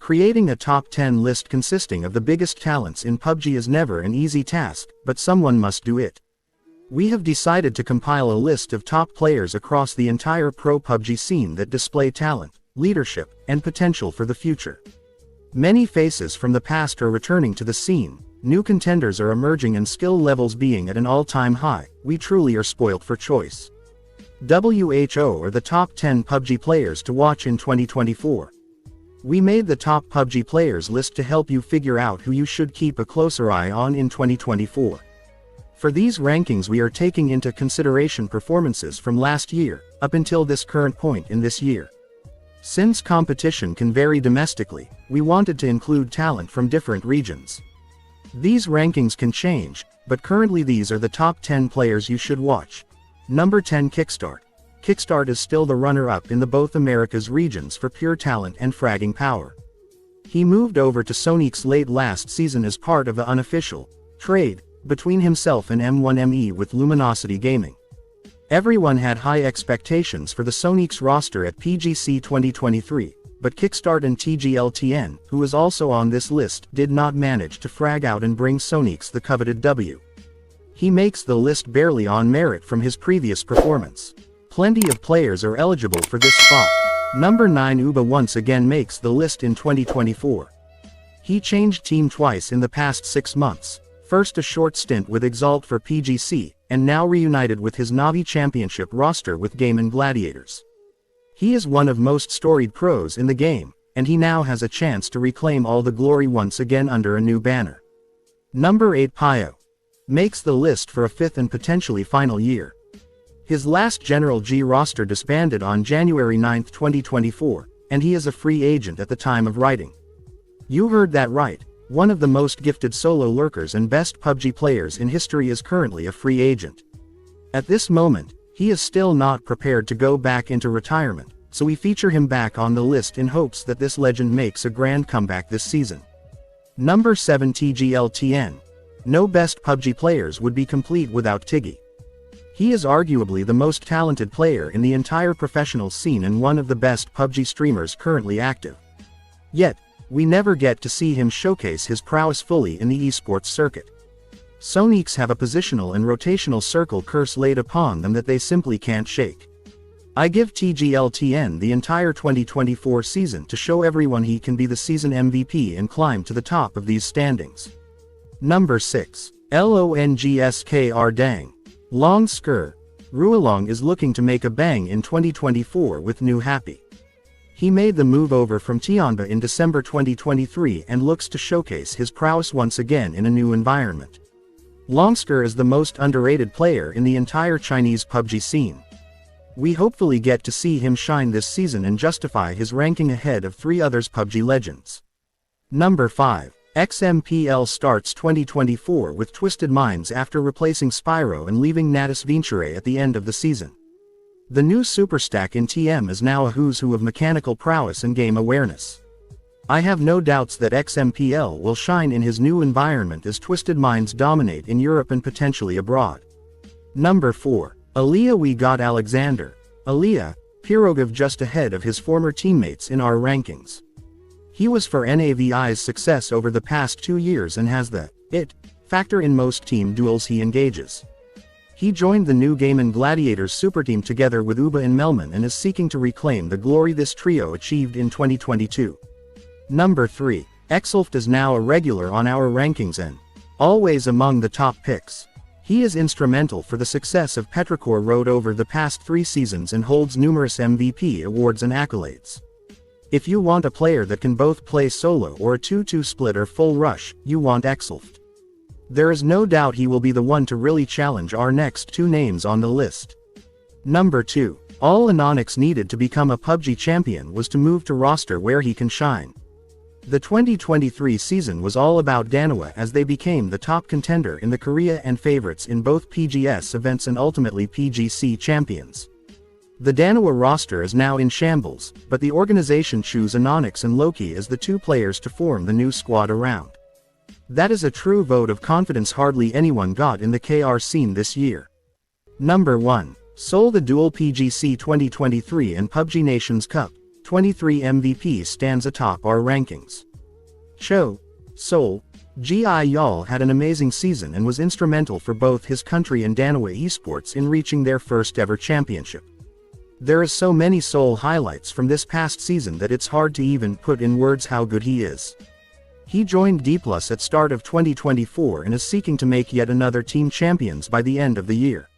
Creating a top 10 list consisting of the biggest talents in PUBG is never an easy task, but someone must do it. We have decided to compile a list of top players across the entire pro PUBG scene that display talent, leadership, and potential for the future. Many faces from the past are returning to the scene, new contenders are emerging and skill levels being at an all-time high. We truly are spoilt for choice. WHO are the top 10 PUBG players to watch in 2024. We made the top PUBG players list to help you figure out who you should keep a closer eye on in 2024. For these rankings we are taking into consideration performances from last year, up until this current point in this year. Since competition can vary domestically, we wanted to include talent from different regions. These rankings can change, but currently these are the top 10 players you should watch. Number 10 Kickstart. Kickstart is still the runner-up in the both Americas regions for pure talent and fragging power. He moved over to Sonics late last season as part of an unofficial trade between himself and M1ME with Luminosity Gaming. Everyone had high expectations for the Sonics roster at PGC 2023, but Kickstart and TGLTN, who is also on this list, did not manage to frag out and bring Sonics the coveted W. He makes the list barely on merit from his previous performance. Plenty of players are eligible for this spot. Number 9 Uba once again makes the list in 2024. He changed team twice in the past 6 months, first a short stint with Exalt for PGC, and now reunited with his Navi Championship roster with Game & Gladiators. He is one of most storied pros in the game, and he now has a chance to reclaim all the glory once again under a new banner. Number 8 Pio makes the list for a 5th and potentially final year. His last General G roster disbanded on January 9, 2024, and he is a free agent at the time of writing. You heard that right, one of the most gifted solo lurkers and best PUBG players in history is currently a free agent. At this moment, he is still not prepared to go back into retirement, so we feature him back on the list in hopes that this legend makes a grand comeback this season. Number 7 TGLTN. No best PUBG players would be complete without Tiggy. He is arguably the most talented player in the entire professional scene and one of the best PUBG streamers currently active. Yet, we never get to see him showcase his prowess fully in the esports circuit. Sonics have a positional and rotational circle curse laid upon them that they simply can't shake. I give TGLTN the entire 2024 season to show everyone he can be the season MVP and climb to the top of these standings. Number 6. LONGSKR Dang. Long Skur. Rualong is looking to make a bang in 2024 with new Happy. He made the move over from Tianba in December 2023 and looks to showcase his prowess once again in a new environment. Longsker is the most underrated player in the entire Chinese PUBG scene. We hopefully get to see him shine this season and justify his ranking ahead of 3 others PUBG legends. Number 5. XMPL starts 2024 with Twisted Minds after replacing Spyro and leaving Natus Vincere at the end of the season. The new superstack in TM is now a who's who of mechanical prowess and game awareness. I have no doubts that XMPL will shine in his new environment as Twisted Minds dominate in Europe and potentially abroad. Number 4. Aliyah We Got Alexander. Aliyah, Pirogov just ahead of his former teammates in our rankings. He was for NAVI's success over the past 2 years and has the it factor in most team duels he engages. He joined the new Game & Gladiators superteam together with Uba and Melman and is seeking to reclaim the glory this trio achieved in 2022. Number 3. Exulft is now a regular on our rankings and always among the top picks. He is instrumental for the success of Petrichor Road over the past 3 seasons and holds numerous MVP awards and accolades. If you want a player that can both play solo or a 2-2 split or full rush, you want Exulft. There is no doubt he will be the one to really challenge our next 2 names on the list. Number 2. All Anonix needed to become a PUBG champion was to move to roster where he can shine. The 2023 season was all about Danawa as they became the top contender in the Korea and favorites in both PGS events and ultimately PGC champions. The Danawa roster is now in shambles, but the organization choose Anonix and Loki as the 2 players to form the new squad around. That is a true vote of confidence hardly anyone got in the KR scene this year. Number 1. Seoul. The dual PGC 2023 and PUBG Nations Cup 23 MVP stands atop our rankings. Cho Sol Gi Yal had an amazing season and was instrumental for both his country and Danawa Esports in reaching their first ever championship. There is so many Sol highlights from this past season that it's hard to even put in words how good he is. He joined D+ at start of 2024 and is seeking to make yet another team champions by the end of the year.